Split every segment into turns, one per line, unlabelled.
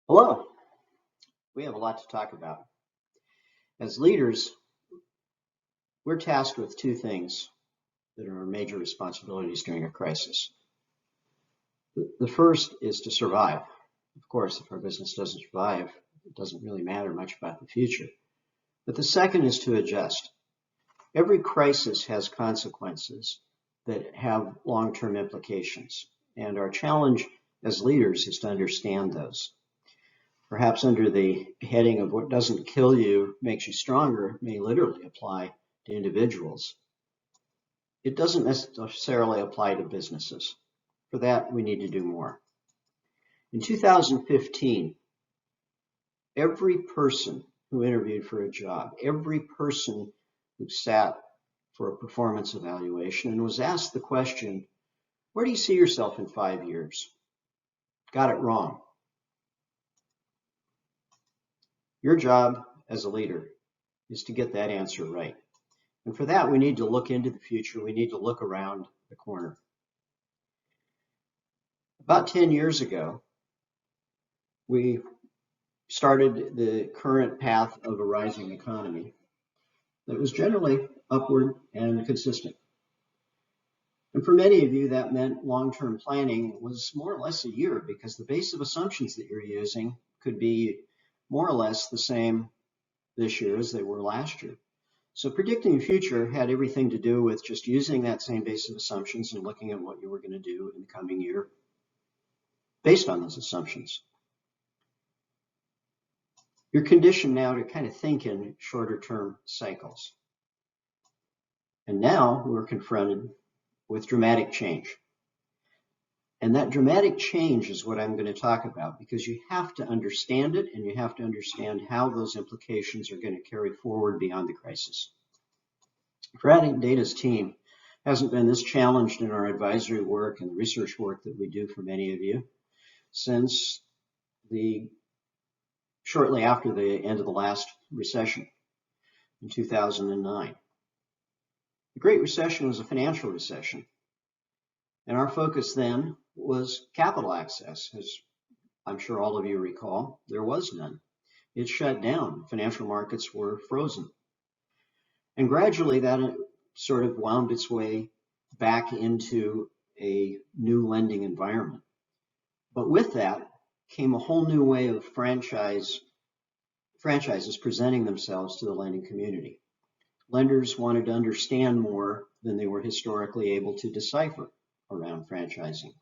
Hello. We have a lot to talk about. As leaders, we're tasked with two things that are our major responsibilities during a crisis. The first is to survive. Of course, if our business doesn't survive, it doesn't really matter much about the future. But the second is to adjust. Every crisis has consequences that have long-term implications, and our challenge as leaders is to understand those. Perhaps under the heading of what doesn't kill you makes you stronger may literally apply to individuals. It doesn't necessarily apply to businesses. For that, we need to do more. In 2015, every person who interviewed for a job, every person who sat for a performance evaluation and was asked the question, where do you see yourself in 5 years? Got it wrong. Your job as a leader is to get that answer right. And for that, we need to look into the future. We need to look around the corner. About 10 years ago, we started the current path of a rising economy that was generally upward and consistent. And for many of you, that meant long-term planning was more or less a year because the base of assumptions that you're using could be more or less the same this year as they were last year. So predicting the future had everything to do with just using that same base of assumptions and looking at what you were going to do in the coming year based on those assumptions. You're conditioned now to kind of think in shorter term cycles. And now we're confronted with dramatic change. And that dramatic change is what I'm going to talk about because you have to understand it and you have to understand how those implications are going to carry forward beyond the crisis. FRANdata's team hasn't been this challenged in our advisory work and research work that we do for many of you since shortly after the end of the last recession in 2009. The Great Recession was a financial recession. And our focus then was capital access. As I'm sure all of you recall, there was none. It shut down. Financial markets were frozen. And gradually that sort of wound its way back into a new lending environment. But with that came a whole new way of franchises presenting themselves to the lending community. Lenders wanted to understand more than they were historically able to decipher around franchising.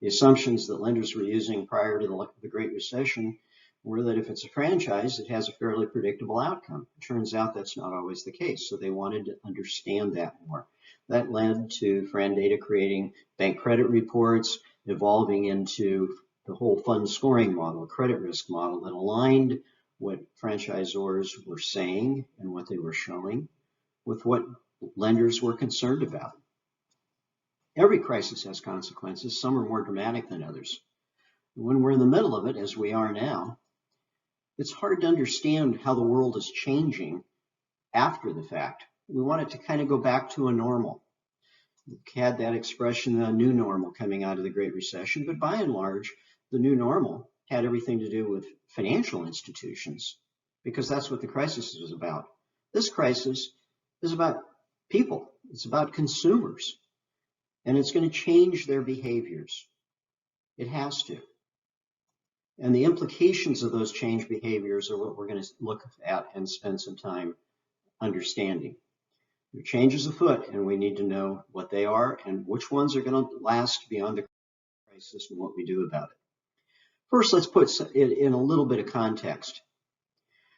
The assumptions that lenders were using prior to the Great Recession were that if it's a franchise, it has a fairly predictable outcome. It turns out that's not always the case, so they wanted to understand that more. That led to FRANdata creating bank credit reports, evolving into the whole fund scoring model, credit risk model that aligned what franchisors were saying and what they were showing with what lenders were concerned about. Every crisis has consequences. Some are more dramatic than others. When we're in the middle of it, as we are now, it's hard to understand how the world is changing after the fact. We want it to kind of go back to a normal. We had that expression, a new normal, coming out of the Great Recession, but by and large, the new normal had everything to do with financial institutions because that's what the crisis is about. This crisis is about people. It's about consumers. And it's going to change their behaviors. It has to. And the implications of those changed behaviors are what we're going to look at and spend some time understanding. There are changes afoot, and we need to know what they are and which ones are going to last beyond the crisis and what we do about it. First, let's put it in a little bit of context.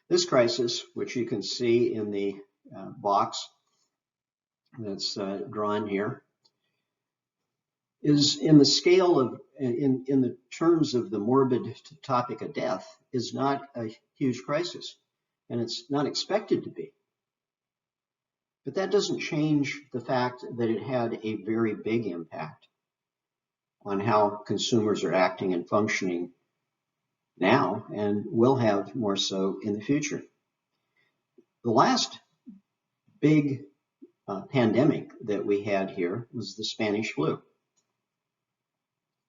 This crisis, which you can see in the box that's drawn here, is in the scale of, in the terms of the morbid topic of death, is not a huge crisis, and it's not expected to be. But that doesn't change the fact that it had a very big impact on how consumers are acting and functioning now, and will have more so in the future. The last big pandemic that we had here was the Spanish flu.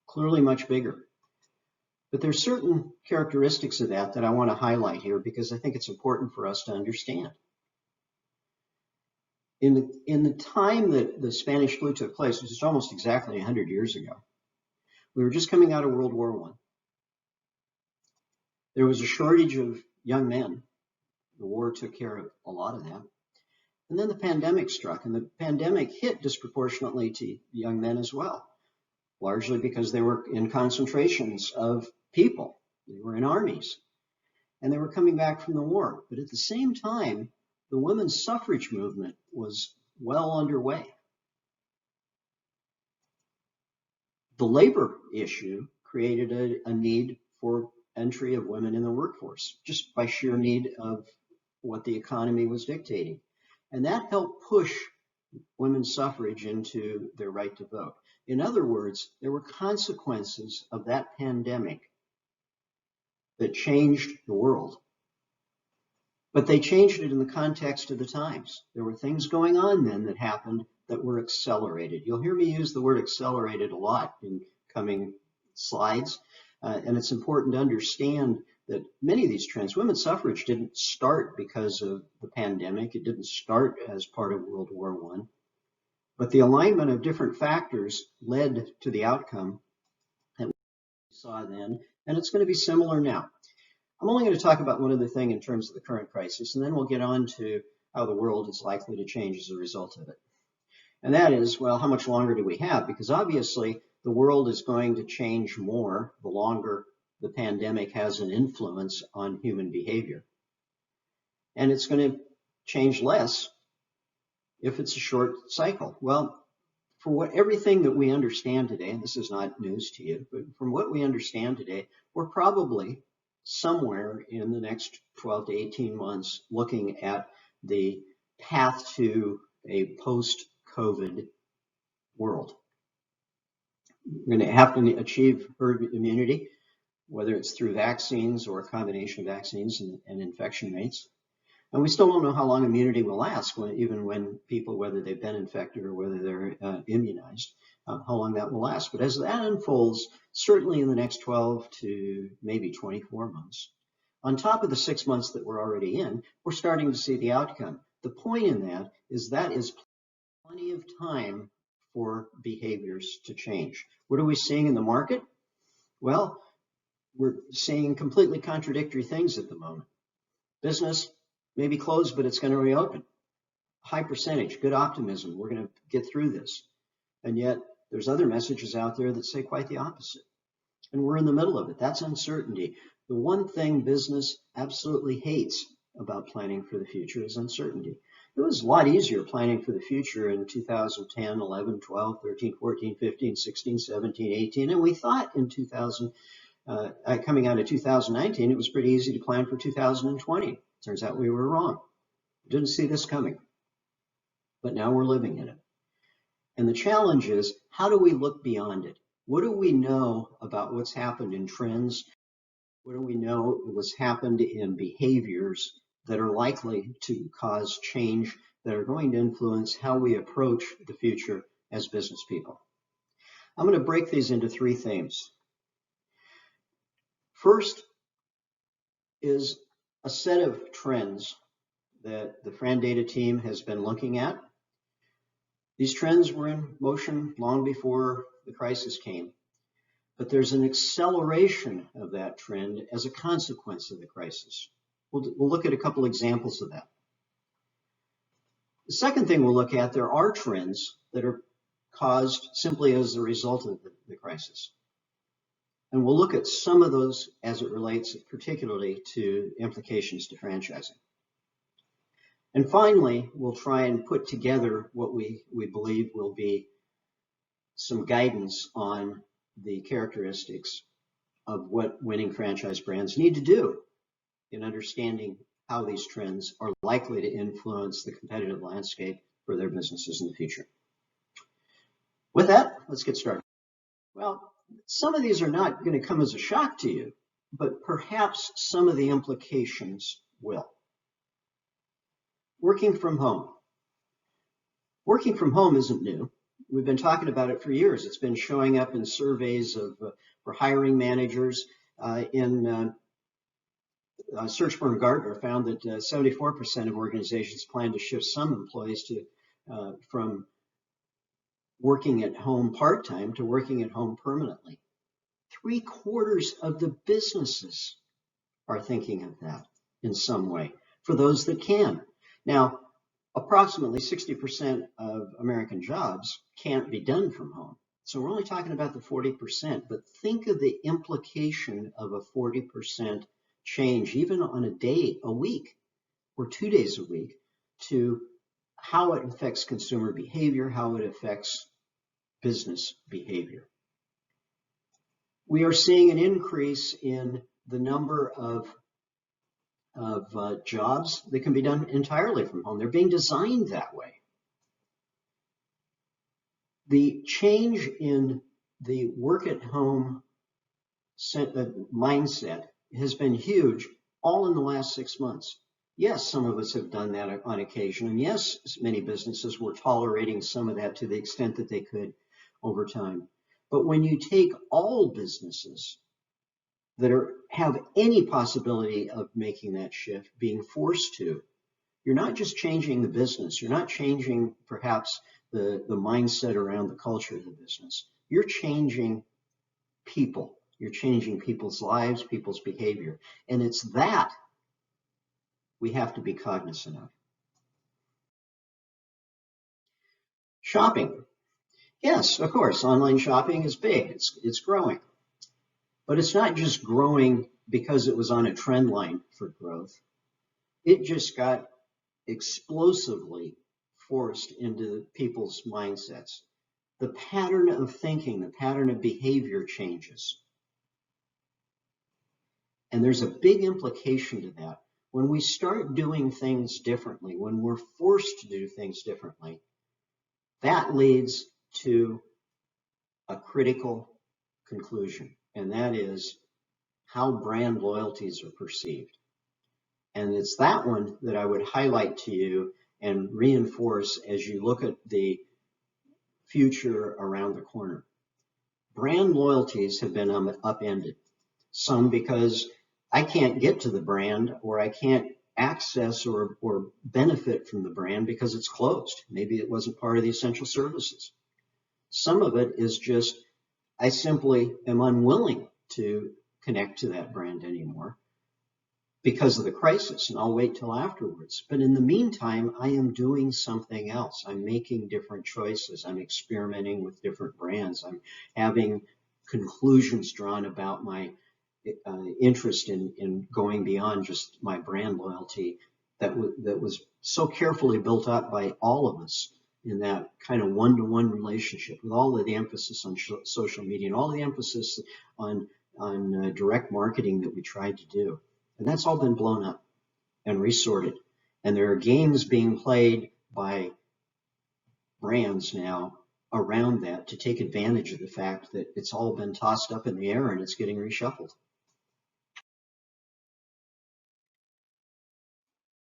Clearly much bigger. But there's certain characteristics of that I want to highlight here because I think it's important for us to understand. In the time that the Spanish flu took place, which is almost exactly 100 years ago, we were just coming out of World War I. There was a shortage of young men. The war took care of a lot of that. And then the pandemic struck, and the pandemic hit disproportionately to young men as well, largely because they were in concentrations of people. They were in armies, and they were coming back from the war. But at the same time, the women's suffrage movement was well underway. The labor issue created a need for entry of women in the workforce, just by sheer need of what the economy was dictating. And that helped push women's suffrage into their right to vote. In other words, there were consequences of that pandemic that changed the world. But they changed it in the context of the times. There were things going on then that happened that were accelerated. You'll hear me use the word accelerated a lot in coming slides. And it's important to understand that many of these trends, women's suffrage didn't start because of the pandemic. It didn't start as part of World War I. But the alignment of different factors led to the outcome that we saw then, and it's going to be similar now. I'm only going to talk about one other thing in terms of the current crisis, and then we'll get on to how the world is likely to change as a result of it. And that is, well, how much longer do we have? Because obviously the world is going to change more the longer the pandemic has an influence on human behavior. And it's going to change less if it's a short cycle. Well, for everything that we understand today, and this is not news to you, but from what we understand today, we're probably somewhere in the next 12 to 18 months looking at the path to a post-COVID world. We're going to have to achieve herd immunity, whether it's through vaccines or a combination of vaccines and infection rates. And we still don't know how long immunity will last, even when people, whether they've been infected or whether they're immunized, how long that will last. But as that unfolds, certainly in the next 12 to maybe 24 months, on top of the 6 months that we're already in, we're starting to see the outcome. The point in that is plenty of time for behaviors to change. What are we seeing in the market? Well, we're seeing completely contradictory things at the moment. Business may be closed, but it's going to reopen. High percentage, good optimism. We're going to get through this. And yet there's other messages out there that say quite the opposite. And we're in the middle of it. That's uncertainty. The one thing business absolutely hates about planning for the future is uncertainty. It was a lot easier planning for the future in 2010, 11, 12, 13, 14, 15, 16, 17, 18. And we thought in coming out of 2019, it was pretty easy to plan for 2020. Turns out we were wrong. Didn't see this coming. But now we're living in it. And the challenge is, how do we look beyond it? What do we know about what's happened in trends? What do we know what's happened in behaviors that are likely to cause change, that are going to influence how we approach the future as business people? I'm going to break these into three themes. First is a set of trends that the FRANdata team has been looking at. These trends were in motion long before the crisis came, but there's an acceleration of that trend as a consequence of the crisis. We'll look at a couple examples of that. The second thing we'll look at, there are trends that are caused simply as a result of the crisis. And we'll look at some of those as it relates particularly to implications to franchising. And finally, we'll try and put together what we believe will be some guidance on the characteristics of what winning franchise brands need to do in understanding how these trends are likely to influence the competitive landscape for their businesses in the future. With that, let's get started. Well, some of these are not going to come as a shock to you, but perhaps some of the implications will. Working from home. Working from home isn't new. We've been talking about it for years. It's been showing up in surveys for hiring managers. Search firm Gartner found that 74% of organizations plan to shift some employees from working at home part-time to working at home permanently. 3/4 of the businesses are thinking of that in some way for those that can. Now, approximately 60% of American jobs can't be done from home. So we're only talking about the 40%, but think of the implication of a 40% change, even on a day a week or 2 days a week, to how it affects consumer behavior, how it affects business behavior. We are seeing an increase in the number of jobs that can be done entirely from home. They're being designed that way. The change in the work at home mindset has been huge, all in the last 6 months. Yes, some of us have done that on occasion, and yes, many businesses were tolerating some of that to the extent that they could over time. But when you take all businesses that have any possibility of making that shift, being forced to, you're not just changing the business, you're not changing perhaps the mindset around the culture of the business, you're changing people, you're changing people's lives, people's behavior. And it's that we have to be cognizant of. Shopping. Yes, of course, online shopping is big, it's growing. But it's not just growing because it was on a trend line for growth. It just got explosively forced into people's mindsets. The pattern of thinking, the pattern of behavior changes. And there's a big implication to that. When we start doing things differently, when we're forced to do things differently, that leads to a critical conclusion, and that is how brand loyalties are perceived. And it's that one that I would highlight to you and reinforce as you look at the future around the corner. Brand loyalties have been upended. Some because I can't get to the brand, or I can't access or benefit from the brand because it's closed. Maybe it wasn't part of the essential services. Some of it is just, I simply am unwilling to connect to that brand anymore because of the crisis, and I'll wait till afterwards. But in the meantime, I am doing something else. I'm making different choices. I'm experimenting with different brands. I'm having conclusions drawn about my interest in going beyond just my brand loyalty that was so carefully built up by all of us in that kind of one-to-one relationship, with all of the emphasis on social media and all the emphasis on direct marketing that we tried to do. And that's all been blown up and resorted. And there are games being played by brands now around that to take advantage of the fact that it's all been tossed up in the air and it's getting reshuffled.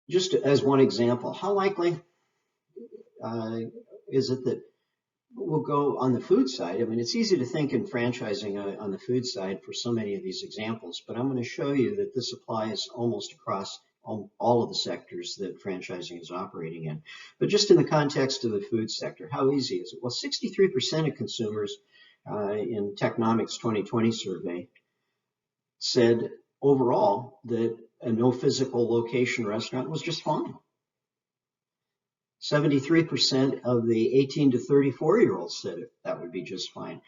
Just as one example, how likely is it that we'll go on the food side? I mean, it's easy to think in franchising on the food side for so many of these examples, but I'm going to show you that this applies almost across all of the sectors that franchising is operating in. But just in the context of the food sector, how easy is it? Well, 63% of consumers in Technomic's 2020 survey said overall that a no physical location restaurant was just fine. 73% of the 18 to 34-year-olds said that would be just fine.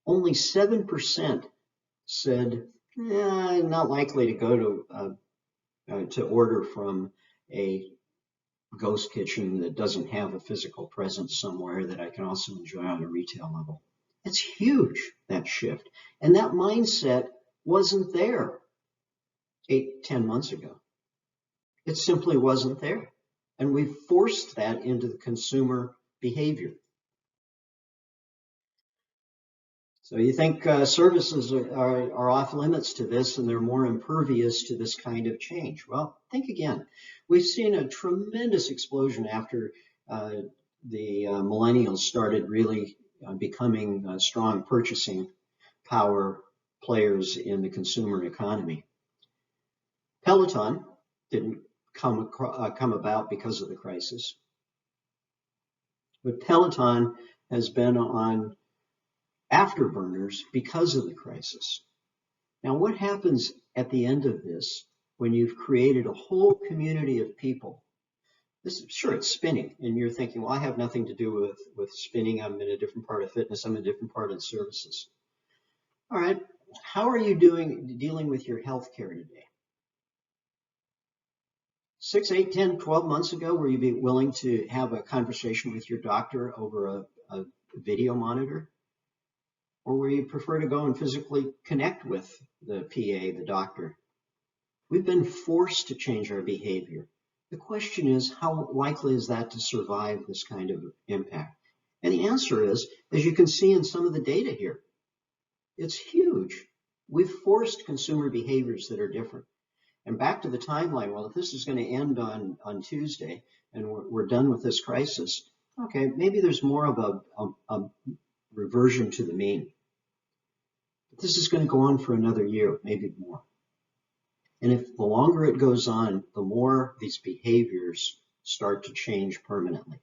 Only 7% said, I'm not likely to go to order from a ghost kitchen that doesn't have a physical presence somewhere that I can also enjoy on a retail level. It's huge, that shift. And that mindset wasn't there 8-10 months ago. It simply wasn't there. And we've forced that into the consumer behavior. So you think services are off limits to this and they're more impervious to this kind of change? Well, think again. We've seen a tremendous explosion after the millennials started really becoming strong purchasing power players in the consumer economy. Peloton didn't come about because of the crisis, but Peloton has been on afterburners because of the crisis. Now, what happens at the end of this when you've created a whole community of people? Sure, it's spinning, and you're thinking, well, I have nothing to do with spinning. I'm in a different part of fitness. I'm in a different part of services. All right, how are you dealing with your healthcare today? 6, 8, 10, 12 months ago, were you be willing to have a conversation with your doctor over a video monitor? Or will you prefer to go and physically connect with the PA, the doctor? We've been forced to change our behavior. The question is, how likely is that to survive this kind of impact? And the answer is, as you can see in some of the data here, it's huge. We've forced consumer behaviors that are different. And back to the timeline, well, if this is going to end on Tuesday and we're done with this crisis, okay, maybe there's more of a reversion to the mean. But this is going to go on for another year, maybe more. And if the longer it goes on, the more these behaviors start to change permanently.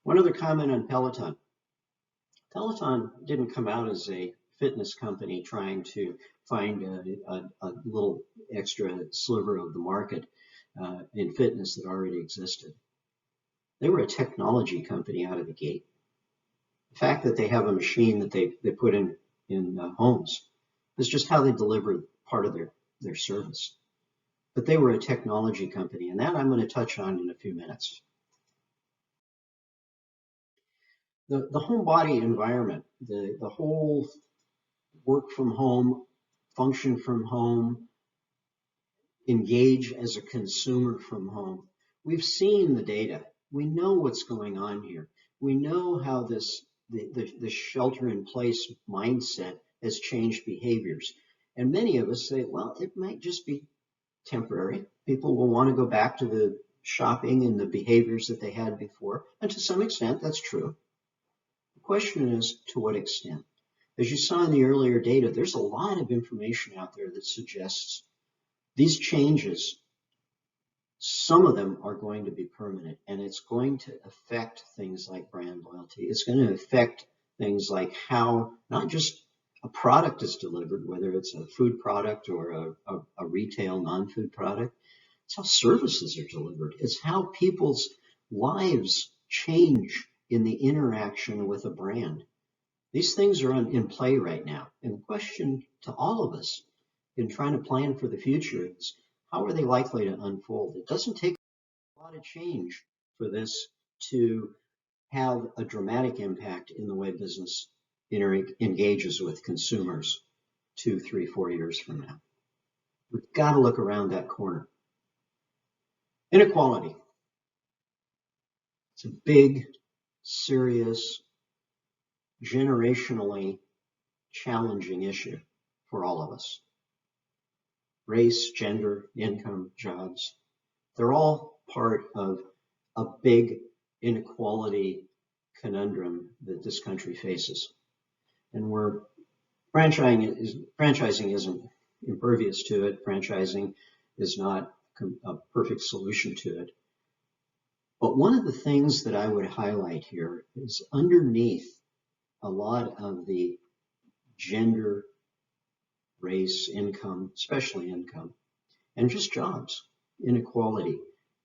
One other comment on Peloton. Peloton didn't come out as a fitness company trying to find a little extra sliver of the market in fitness that already existed. They were a technology company out of the gate. The fact that they have a machine that they put in homes is just how they deliver part of their service. But they were a technology company, and that I'm going to touch on in a few minutes. The Homebody Environment, the whole work from home, function from home, engage as a consumer from home. We've seen the data. We know what's going on here. We know how the shelter-in-place mindset has changed behaviors. And many of us say, well, it might just be temporary. People will want to go back to the shopping and the behaviors that they had before. And to some extent, that's true. The question is, to what extent? As you saw in the earlier data, there's a lot of information out there that suggests these changes, some of them are going to be permanent, and it's going to affect things like brand loyalty. It's going to affect things like how not just a product is delivered, whether it's a food product or a retail non-food product. It's how services are delivered. It's how people's lives change in the interaction with a brand. These things are in play right now. And the question to all of us in trying to plan for the future is, how are they likely to unfold? It doesn't take a lot of change for this to have a dramatic impact in the way business engages with consumers 2, 3, 4 years from now. We've got to look around that corner. Inequality. It's a big, serious, generationally challenging issue for all of us. Race, gender, income, jobs, they're all part of a big inequality conundrum that this country faces. And franchising isn't impervious to it. Franchising is not a perfect solution to it. But one of the things that I would highlight here is underneath a lot of the gender, race, income, especially income, and just jobs, inequality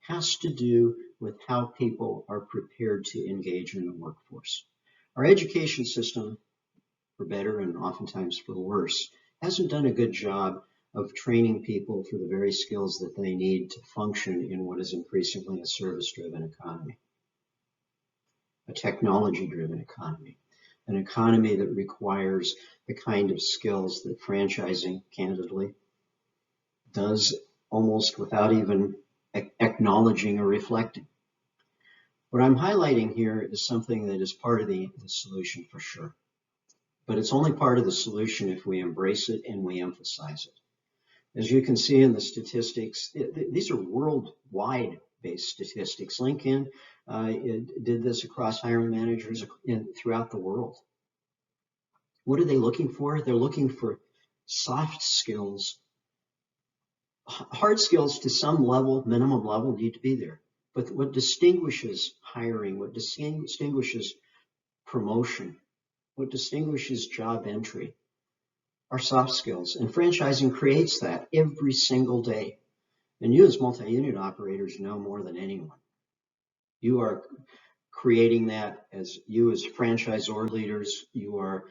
has to do with how people are prepared to engage in the workforce. Our education system, for better and oftentimes for worse, hasn't done a good job of training people for the very skills that they need to function in what is increasingly a service-driven economy, a technology-driven economy, an economy that requires the kind of skills that franchising, candidly, does almost without even acknowledging or reflecting. What I'm highlighting here is something that is part of the solution for sure. But it's only part of the solution if we embrace it and we emphasize it. As you can see in the statistics, these are worldwide based statistics. LinkedIn did this across hiring managers throughout the world. What are they looking for? They're looking for soft skills, hard skills to some level, minimum level, need to be there. But what distinguishes hiring, what distinguishes promotion, what distinguishes job entry are soft skills. And franchising creates that every single day. And you as multi-unit operators know more than anyone. You are creating that as you as franchisor leaders. You are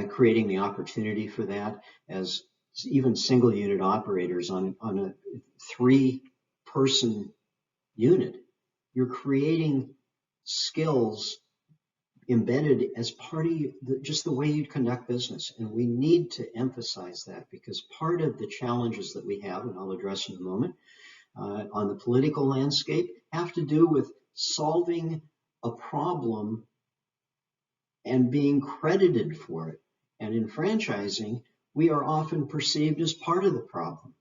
creating the opportunity for that as even single unit operators on a 3-person unit. You're creating skills embedded as part of just the way you conduct business. And we need to emphasize that, because part of the challenges that we have, and I'll address in a moment, on the political landscape have to do with solving a problem and being credited for it. And in franchising, we are often perceived as part of the problem.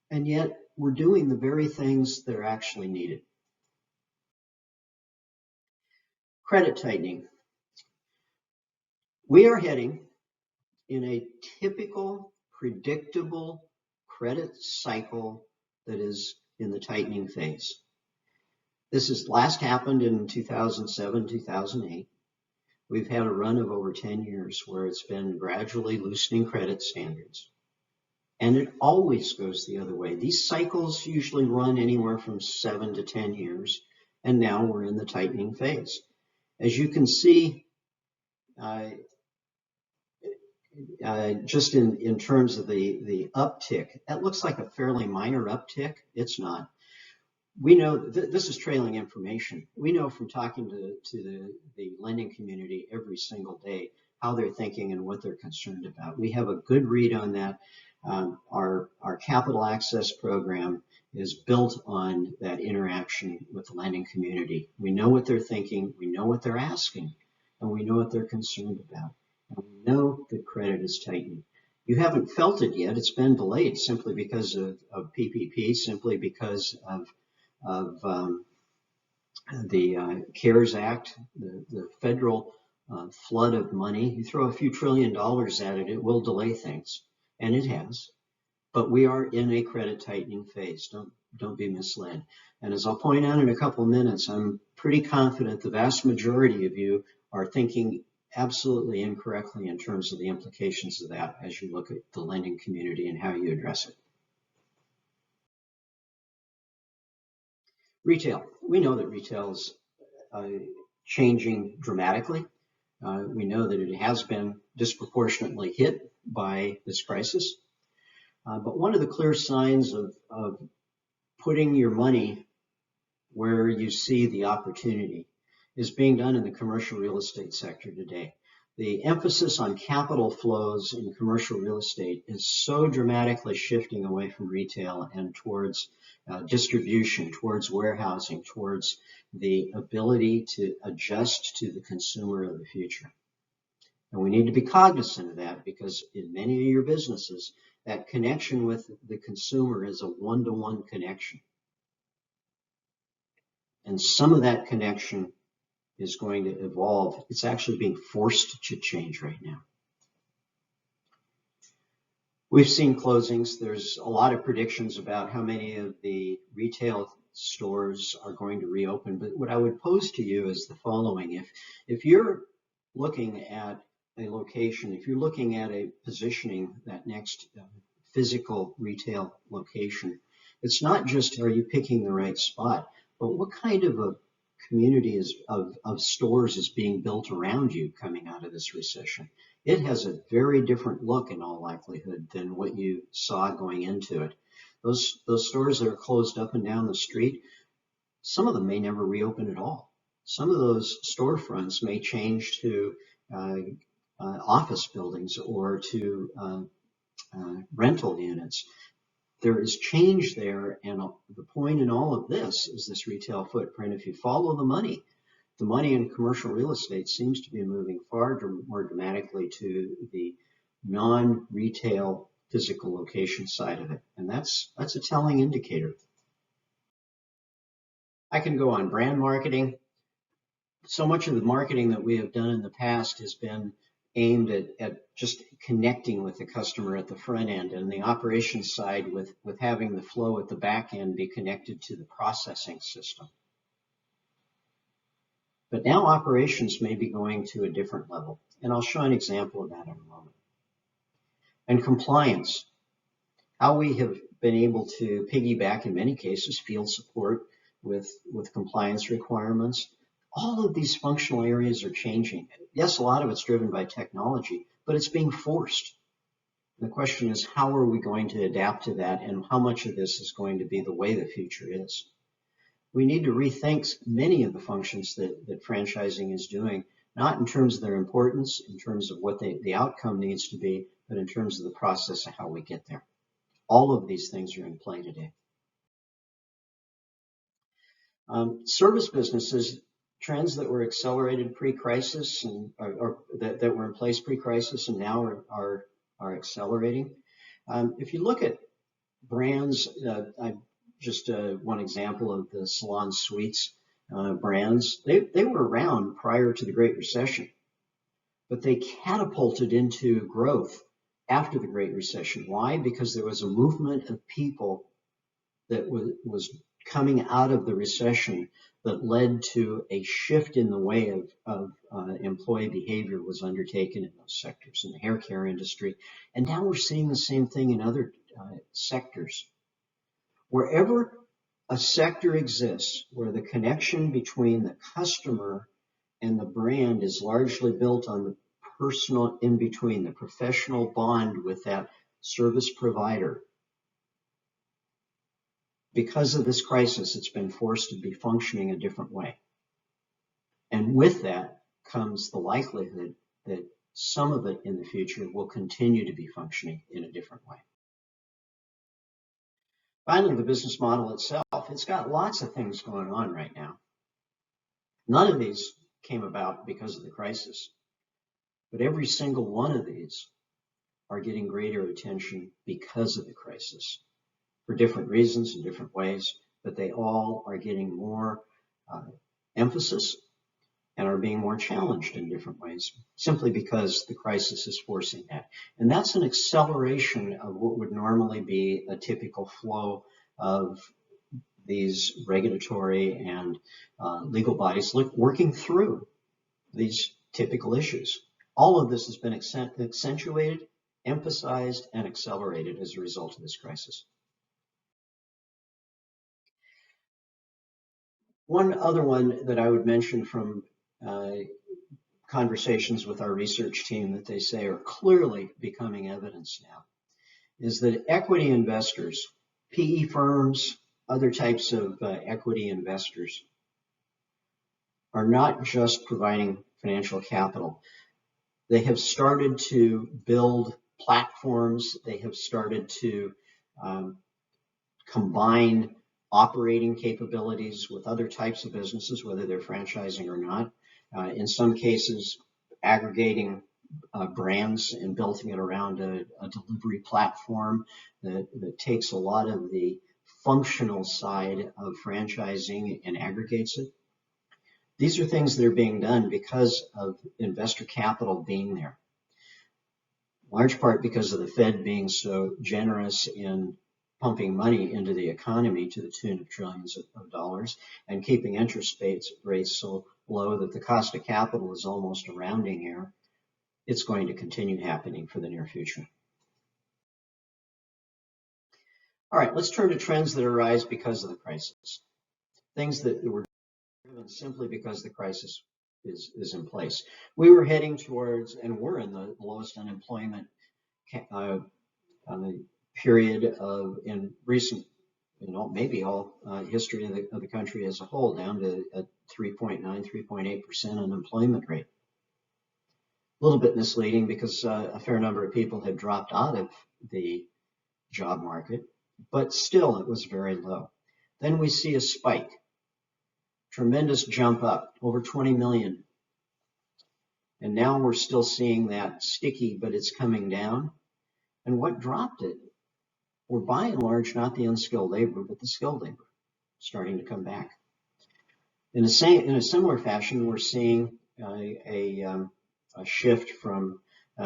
And yet we're doing the very things that are actually needed. Credit tightening. We are heading in a typical, predictable credit cycle that is in the tightening phase. This has last happened in 2007, 2008. We've had a run of over 10 years where it's been gradually loosening credit standards. And it always goes the other way. These cycles usually run anywhere from 7 to 10 years, and now we're in the tightening phase. As you can see, just in terms of the uptick, that looks like a fairly minor uptick. It's not. We know this is trailing information. We know from talking to the lending community every single day how they're thinking and what they're concerned about. We have a good read on that. Our capital access program is built on that interaction with the lending community. We know what they're thinking, we know what they're asking, and we know what they're concerned about. And we know that credit is tightening. You haven't felt it yet. It's been delayed simply because of PPP, simply because of the CARES Act, the federal flood of money. You throw a few $1 trillion at it, it will delay things, and it has. But we are in a credit tightening phase. Don't be misled. And as I'll point out in a couple of minutes, I'm pretty confident the vast majority of you are thinking absolutely incorrectly in terms of the implications of that as you look at the lending community and how you address it. Retail. We know that retail is changing dramatically. We know that it has been disproportionately hit by this crisis. But one of the clear signs of putting your money where you see the opportunity is being done in the commercial real estate sector today. The emphasis on capital flows in commercial real estate is so dramatically shifting away from retail and towards distribution, towards warehousing, towards the ability to adjust to the consumer of the future. And we need to be cognizant of that, because in many of your businesses, that connection with the consumer is a one-to-one connection. And some of that connection is going to evolve. It's actually being forced to change right now. We've seen closings. There's a lot of predictions about how many of the retail stores are going to reopen. But what I would pose to you is the following. If you're looking at a location, if you're looking at a positioning, that next physical retail location, it's not just are you picking the right spot, but what kind of a community of stores is being built around you coming out of this recession. It has a very different look in all likelihood than what you saw going into it. Those stores that are closed up and down the street, some of them may never reopen at all. Some of those storefronts may change to office buildings or to rental units. There is change there, and the point in all of this is this retail footprint. If you follow the money in commercial real estate seems to be moving far more dramatically to the non-retail physical location side of it, and that's a telling indicator. I can go on. Brand marketing. So much of the marketing that we have done in the past has been aimed at just connecting with the customer at the front end, and the operations side with having the flow at the back end be connected to the processing system. But now operations may be going to a different level, and I'll show an example of that in a moment. And compliance, how we have been able to piggyback, in many cases, field support with compliance requirements. All of these functional areas are changing. Yes, a lot of it's driven by technology, but it's being forced. The question is, how are we going to adapt to that, and how much of this is going to be the way the future is? We need to rethink many of the functions that franchising is doing, not in terms of their importance, in terms of what the outcome needs to be, but in terms of the process of how we get there. All of these things are in play today. Service businesses, trends that were accelerated pre-crisis or that were in place pre-crisis and now are accelerating. If you look at brands, just one example of the salon suites brands, they were around prior to the Great Recession, but they catapulted into growth after the Great Recession. Why? Because there was a movement of people that was coming out of the recession that led to a shift in the way of employee behavior was undertaken in those sectors, in the hair care industry. And now we're seeing the same thing in other sectors. Wherever a sector exists where the connection between the customer and the brand is largely built on the personal in between, the professional bond with that service provider, because of this crisis, it's been forced to be functioning a different way. And with that comes the likelihood that some of it in the future will continue to be functioning in a different way. Finally, the business model itself. It's got lots of things going on right now. None of these came about because of the crisis, but every single one of these are getting greater attention because of the crisis, for different reasons in different ways, but they all are getting more emphasis and are being more challenged in different ways, simply because the crisis is forcing that. And that's an acceleration of what would normally be a typical flow of these regulatory and legal bodies working through these typical issues. All of this has been accentuated, emphasized, and accelerated as a result of this crisis. One other one that I would mention from conversations with our research team that they say are clearly becoming evidence now is that equity investors, PE firms, other types of equity investors are not just providing financial capital. They have started to build platforms. They have started to combine operating capabilities with other types of businesses, whether they're franchising or not. In some cases, aggregating brands and building it around a delivery platform that takes a lot of the functional side of franchising and aggregates it. These are things that are being done because of investor capital being there. In large part because of the Fed being so generous in pumping money into the economy to the tune of trillions of dollars and keeping interest rates so low that the cost of capital is almost a rounding error. It's going to continue happening for the near future. All right, let's turn to trends that arise because of the crisis. Things that were driven simply because the crisis is in place. We were heading towards, and we're in the lowest unemployment period in recent, maybe all history of the country as a whole, down to a 3.9, 3.8% unemployment rate. A little bit misleading because a fair number of people had dropped out of the job market, but still it was very low. Then we see a spike, tremendous jump up, over 20 million. And now we're still seeing that sticky, but it's coming down. And what dropped it were by and large not the unskilled labor, but the skilled labor starting to come back. In a similar fashion, we're seeing a shift from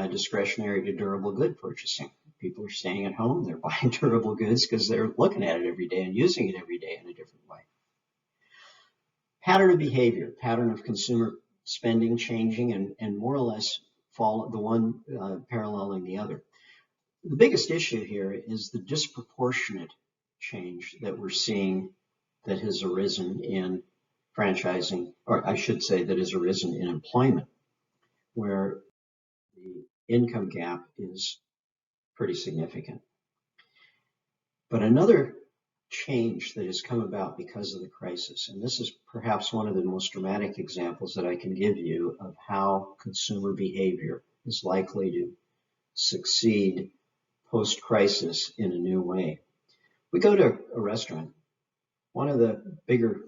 discretionary to durable good purchasing. People are staying at home, they're buying durable goods because they're looking at it every day and using it every day in a different way. Pattern of behavior, pattern of consumer spending changing and more or less follow the one paralleling the other. The biggest issue here is the disproportionate change that we're seeing that has arisen in franchising, or I should say that has arisen in employment, where the income gap is pretty significant. But another change that has come about because of the crisis, and this is perhaps one of the most dramatic examples that I can give you of how consumer behavior is likely to succeed post-crisis in a new way. We go to a restaurant. One of the bigger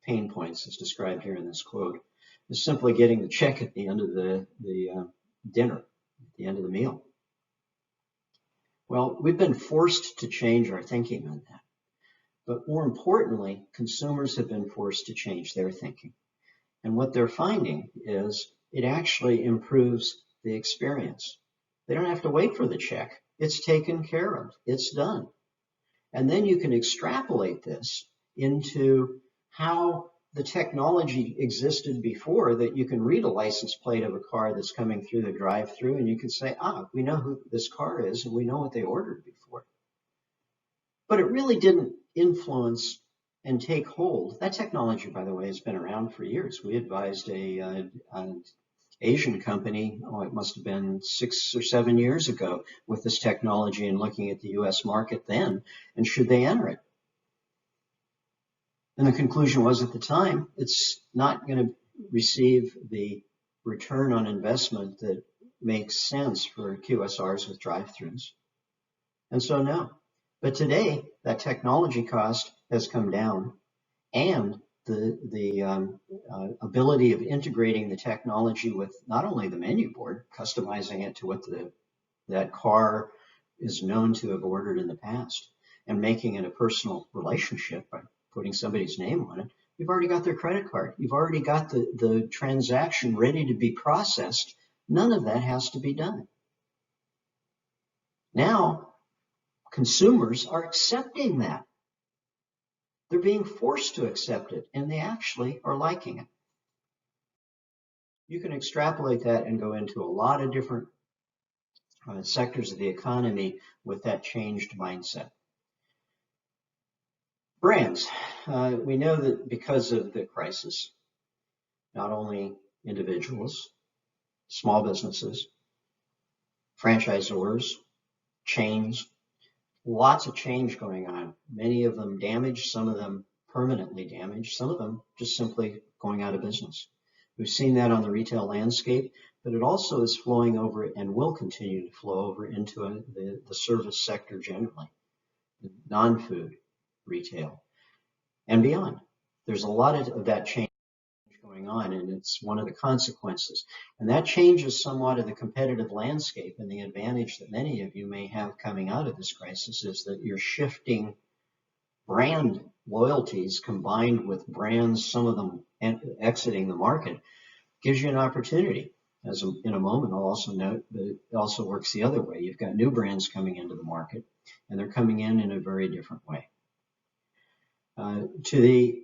pain points, as described here in this quote, is simply getting the check at the end of the dinner, at the end of the meal. Well, we've been forced to change our thinking on that. But more importantly, consumers have been forced to change their thinking. And what they're finding is it actually improves the experience. They don't have to wait for the check. It's taken care of. It's done. And then you can extrapolate this into how the technology existed before, that you can read a license plate of a car that's coming through the drive-through and you can say, we know who this car is and we know what they ordered before. But it really didn't influence and take hold. That technology, by the way, has been around for years. We advised an Asian company, it must have been 6 or 7 years ago, with this technology and looking at the US market then, and should they enter it? And the conclusion was at the time, it's not going to receive the return on investment that makes sense for QSRs with drive-thrus. And so no. But today, that technology cost has come down, and the ability of integrating the technology with not only the menu board, customizing it to what that car is known to have ordered in the past, and making it a personal relationship by putting somebody's name on it. You've already got their credit card. You've already got the transaction ready to be processed. None of that has to be done. Now, consumers are accepting that. They're being forced to accept it, and they actually are liking it. You can extrapolate that and go into a lot of different sectors of the economy with that changed mindset. Brands. We know that because of the crisis, not only individuals, small businesses, franchisors, chains, lots of change going on. Many of them damaged, some of them permanently damaged, some of them just simply going out of business. We've seen that on the retail landscape, but it also is flowing over and will continue to flow over into the service sector generally, the non-food retail and beyond. There's a lot of that change going on, and it's one of the consequences. And that changes somewhat of the competitive landscape, and the advantage that many of you may have coming out of this crisis is that you're shifting brand loyalties combined with brands, some of them exiting the market, gives you an opportunity. As in a moment, I'll also note that it also works the other way. You've got new brands coming into the market, and they're coming in a very different way. To the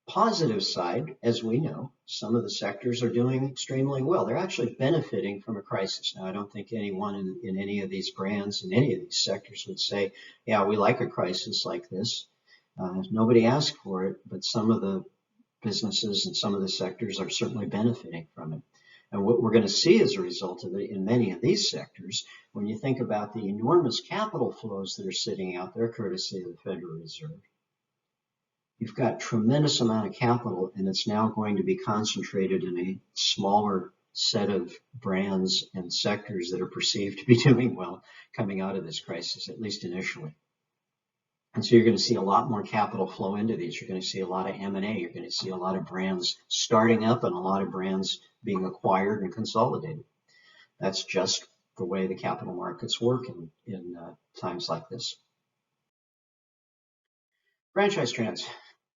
positive side, as we know, some of the sectors are doing extremely well. They're actually benefiting from a crisis. Now, I don't think anyone in any of these brands, in any of these sectors would say, yeah, we like a crisis like this. Nobody asked for it, but some of the businesses and some of the sectors are certainly benefiting from it. And what we're going to see as a result of it in many of these sectors, when you think about the enormous capital flows that are sitting out there, courtesy of the Federal Reserve, you've got tremendous amount of capital, and it's now going to be concentrated in a smaller set of brands and sectors that are perceived to be doing well coming out of this crisis, at least initially. And so you're going to see a lot more capital flow into these. You're going to see a lot of M&A. You're going to see a lot of brands starting up and a lot of brands being acquired and consolidated. That's just the way the capital markets work in times like this. Franchise trends.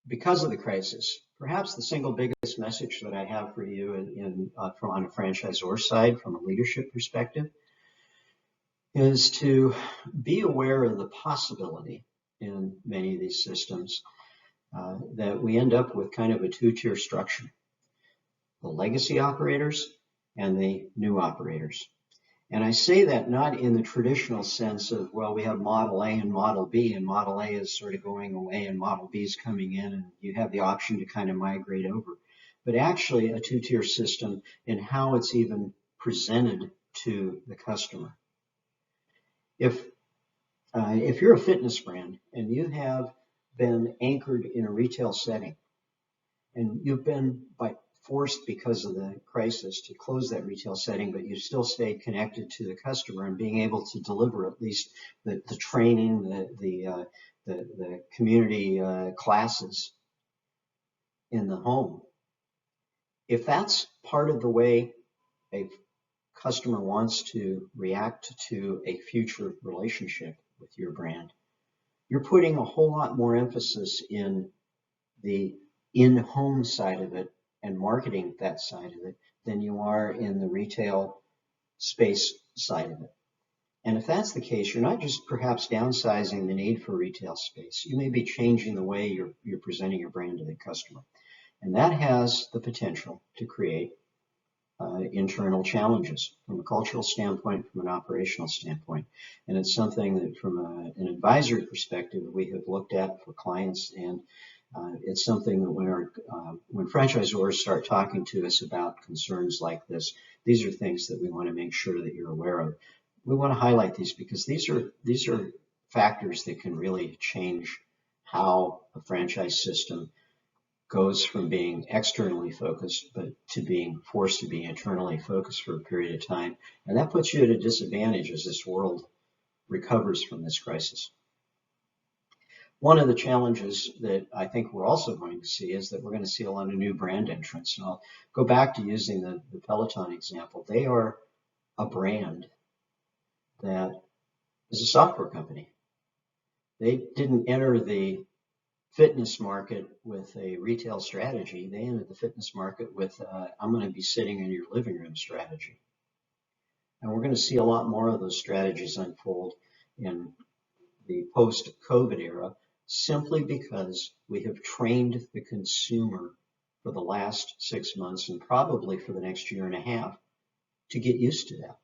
because of the crisis, perhaps the single biggest message that I have for you from on a franchisor side, from a leadership perspective, is to be aware of the possibility in many of these systems that we end up with kind of a two-tier structure: the legacy operators and the new operators. And I say that not in the traditional sense of, well, we have Model A and Model B, and Model A is sort of going away and Model B is coming in, and you have the option to kind of migrate over. But actually a two-tier system in how it's even presented to the customer. If you're a fitness brand and you have been anchored in a retail setting, and you've been forced because of the crisis to close that retail setting, but you still stayed connected to the customer and being able to deliver at least the training, the community classes in the home. If that's part of the way a customer wants to react to a future relationship with your brand, you're putting a whole lot more emphasis in the in-home side of it and marketing that side of it than you are in the retail space side of it. And if that's the case, you're not just perhaps downsizing the need for retail space. You may be changing the way you're presenting your brand to the customer. And that has the potential to create internal challenges from a cultural standpoint, from an operational standpoint. And it's something that from an advisory perspective we have looked at for clients, and it's something that when franchisors start talking to us about concerns like this, these are things that we want to make sure that you're aware of. We want to highlight these because these are factors that can really change how a franchise system goes from being externally focused but to being forced to be internally focused for a period of time. And that puts you at a disadvantage as this world recovers from this crisis. One of the challenges that I think we're also going to see is that we're going to see a lot of new brand entrants. And I'll go back to using the Peloton example. They are a brand that is a software company. They didn't enter the fitness market with a retail strategy. They entered the fitness market with I'm going to be sitting in your living room strategy. And we're going to see a lot more of those strategies unfold in the post-COVID era, simply because we have trained the consumer for the last 6 months and probably for the next year and a half to get used to that.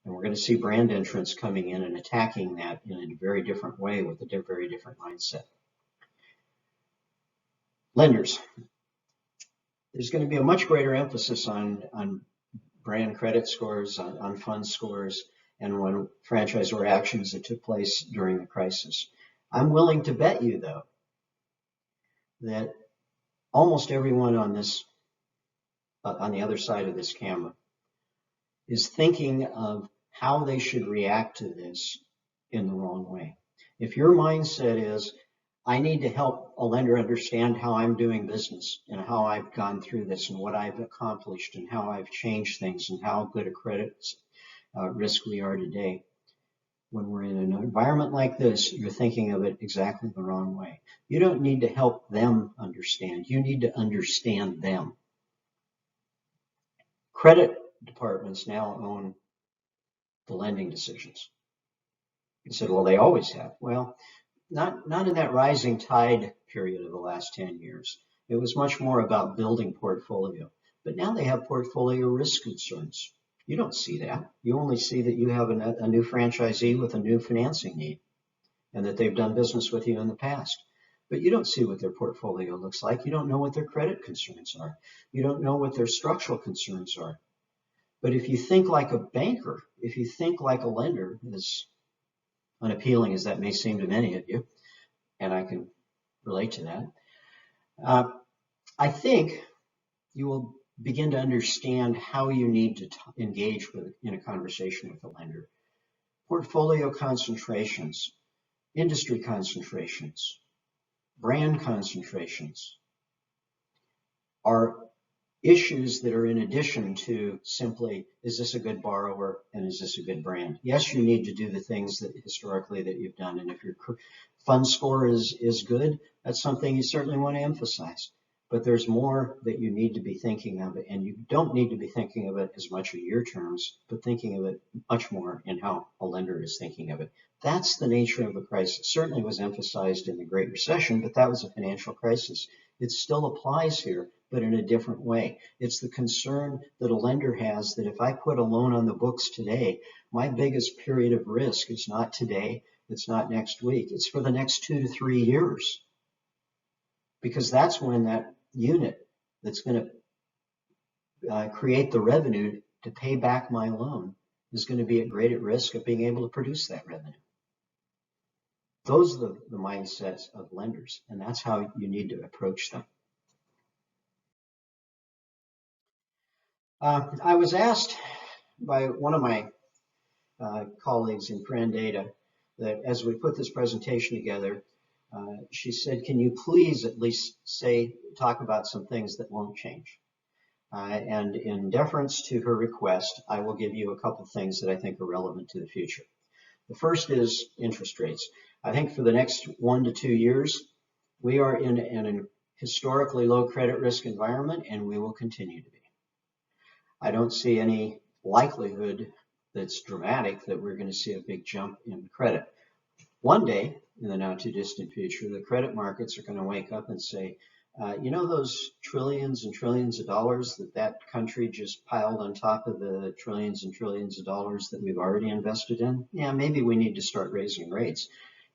And we're going to see brand entrants coming in and attacking that in a very different way with a very different mindset. Lenders. There's going to be a much greater emphasis on brand credit scores, on fund scores, and on franchisor actions that took place during the crisis. I'm willing to bet you, though, that almost everyone on this, on the other side of this camera, is thinking of how they should react to this in the wrong way. If your mindset is, I need to help a lender understand how I'm doing business and how I've gone through this and what I've accomplished and how I've changed things and how good a credit risk we are today. When we're in an environment like this, you're thinking of it exactly the wrong way. You don't need to help them understand. You need to understand them. Credit departments now own the lending decisions. You said, well, they always have. Well, not in that rising tide period of the last 10 years. It was much more about building portfolio. But now they have portfolio risk concerns. You don't see that. You only see that you have a new franchisee with a new financing need and that they've done business with you in the past. But you don't see what their portfolio looks like. You don't know what their credit concerns are. You don't know what their structural concerns are. But if you think like a banker, if you think like a lender, as unappealing as that may seem to many of you, and I can relate to that, I think you will begin to understand how you need to engage in a conversation with a lender. Portfolio concentrations, industry concentrations, brand concentrations are issues that are in addition to simply, is this a good borrower and is this a good brand? Yes, you need to do the things that historically that you've done, and if your fund score is good, That's something you certainly want to emphasize. But there's more that you need to be thinking of, and you don't need to be thinking of it as much in your terms, but thinking of it much more in how a lender is thinking of it. That's the nature of a crisis. Certainly was emphasized in the Great Recession, but that was a financial crisis. It still applies here, but in a different way. It's the concern that a lender has that if I put a loan on the books today, my biggest period of risk is not today, it's not next week, it's for the next 2 to 3 years. Because that's when that unit that's going to create the revenue to pay back my loan is going to be at greater risk of being able to produce that revenue. Those are the mindsets of lenders, and that's how you need to approach them. I was asked by one of my colleagues in FRANdata that as we put this presentation together, she said, can you please at least talk about some things that won't change? And in deference to her request, I will give you a couple of things that I think are relevant to the future. The first is interest rates. I think for the next 1 to 2 years, we are in an historically low credit risk environment, and we will continue to be. I don't see any likelihood that's dramatic that we're going to see a big jump in credit. One day, in the not too distant future, the credit markets are going to wake up and say, you know those trillions and trillions of dollars that country just piled on top of the trillions and trillions of dollars that we've already invested in? Yeah, maybe we need to start raising rates.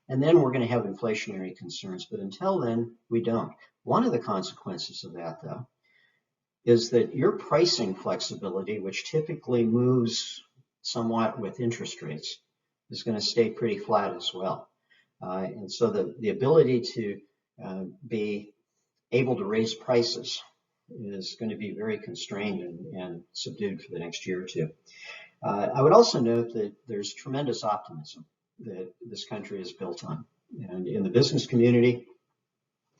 And then we're going to have inflationary concerns. But until then, we don't. One of the consequences of that, though, is that your pricing flexibility, which typically moves somewhat with interest rates, is going to stay pretty flat as well. And so the ability to be able to raise prices is going to be very constrained and subdued for the next year or two. I would also note that there's tremendous optimism that this country is built on. And in the business community,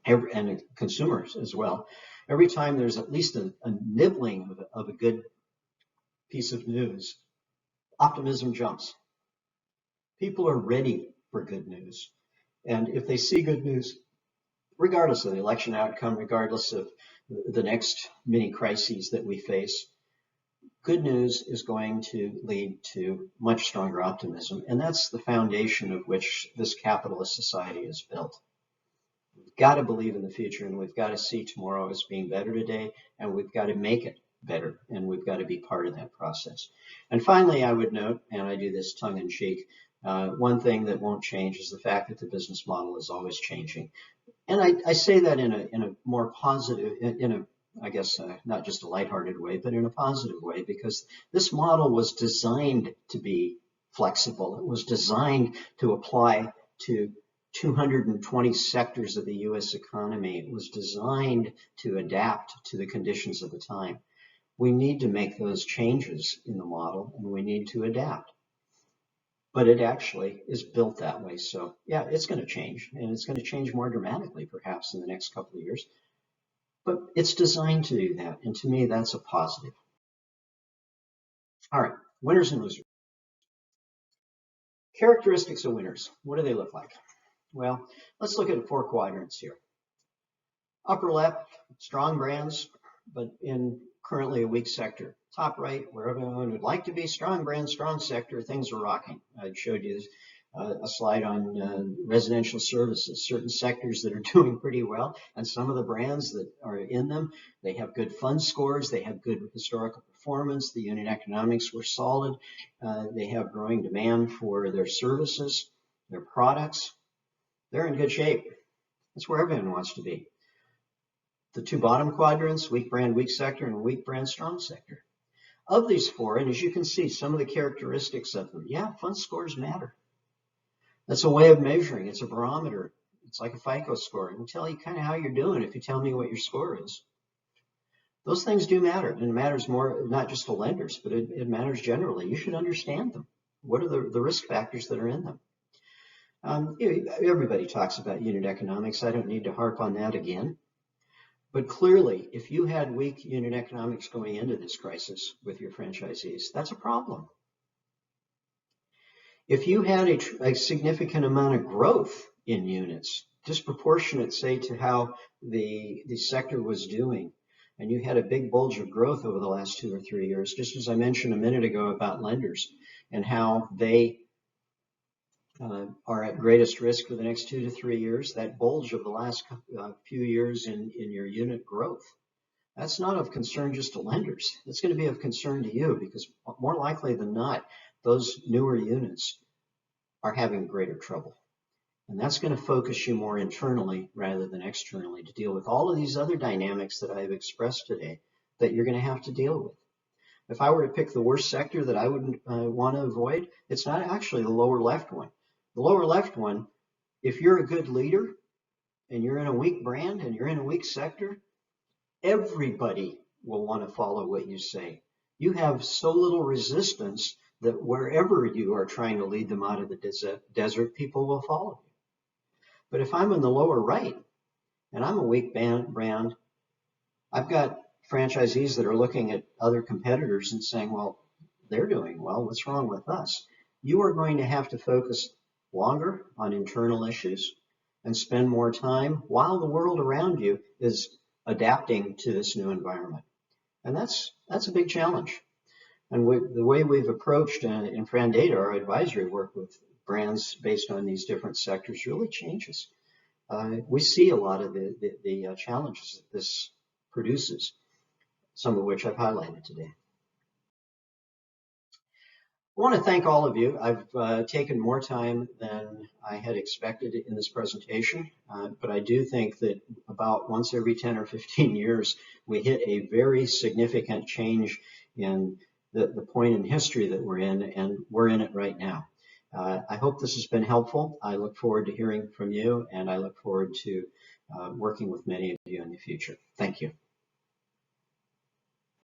and consumers as well, every time there's at least a nibbling of a good piece of news, optimism jumps. People are ready for good news. And if they see good news, regardless of the election outcome, regardless of the next many crises that we face, good news is going to lead to much stronger optimism. And that's the foundation of which this capitalist society is built. We've got to believe in the future, and we've got to see tomorrow as being better today, and we've got to make it better, and we've got to be part of that process. And finally, I would note, and I do this tongue in cheek, one thing that won't change is the fact that the business model is always changing. And I say that in a more positive, I guess, not just a lighthearted way, but in a positive way, because this model was designed to be flexible. It was designed to apply to 220 sectors of the U.S. economy. It was designed to adapt to the conditions of the time. We need to make those changes in the model, and we need to adapt. But it actually is built that way. So yeah, it's going to change, and it's going to change more dramatically perhaps in the next couple of years. But it's designed to do that, and to me, that's a positive. All right, winners and losers. Characteristics of winners. What do they look like? Well, let's look at 4 quadrants here. Upper left, strong brands, but in currently a weak sector. Top right, where everyone would like to be, strong brand, strong sector, things are rocking. I showed you a slide on residential services, certain sectors that are doing pretty well, and some of the brands that are in them, they have good fund scores, they have good historical performance, the unit economics were solid, they have growing demand for their services, their products, they're in good shape. That's where everyone wants to be. The 2 bottom quadrants, weak brand, weak sector, and weak brand, strong sector. Of these 4, and as you can see, some of the characteristics of them, yeah, fund scores matter. That's a way of measuring. It's a barometer. It's like a FICO score. It can tell you kind of how you're doing if you tell me what your score is. Those things do matter, and it matters more, not just to lenders, but it matters generally. You should understand them. What are the risk factors that are in them? Everybody talks about unit economics. I don't need to harp on that again. But clearly, if you had weak unit economics going into this crisis with your franchisees, that's a problem. If you had a significant amount of growth in units disproportionate, say, to how the sector was doing. And you had a big bulge of growth over the last 2 or 3 years, just as I mentioned a minute ago about lenders and how they are at greatest risk for the next 2 to 3 years. That bulge of the last few years in your unit growth, that's not of concern just to lenders. It's going to be of concern to you, because more likely than not, those newer units are having greater trouble. And that's going to focus you more internally rather than externally to deal with all of these other dynamics that I've expressed today that you're going to have to deal with. If I were to pick the worst sector that I would want to avoid, it's not actually the lower left one. The lower left one, if you're a good leader and you're in a weak brand and you're in a weak sector, everybody will want to follow what you say. You have so little resistance that wherever you are trying to lead them out of the desert, people will follow you. But if I'm in the lower right and I'm a weak brand, I've got franchisees that are looking at other competitors and saying, well, they're doing well, what's wrong with us? You are going to have to focus longer on internal issues and spend more time while the world around you is adapting to this new environment. And that's a big challenge. And the way we've approached in FRANdata, our advisory work with brands based on these different sectors, really changes. We see a lot of the challenges that this produces, some of which I've highlighted today. I want to thank all of you. I've taken more time than I had expected in this presentation, but I do think that about once every 10 or 15 years, we hit a very significant change in the point in history that we're in, and we're in it right now. I hope this has been helpful. I look forward to hearing from you, and I look forward to working with many of you in the future. Thank you.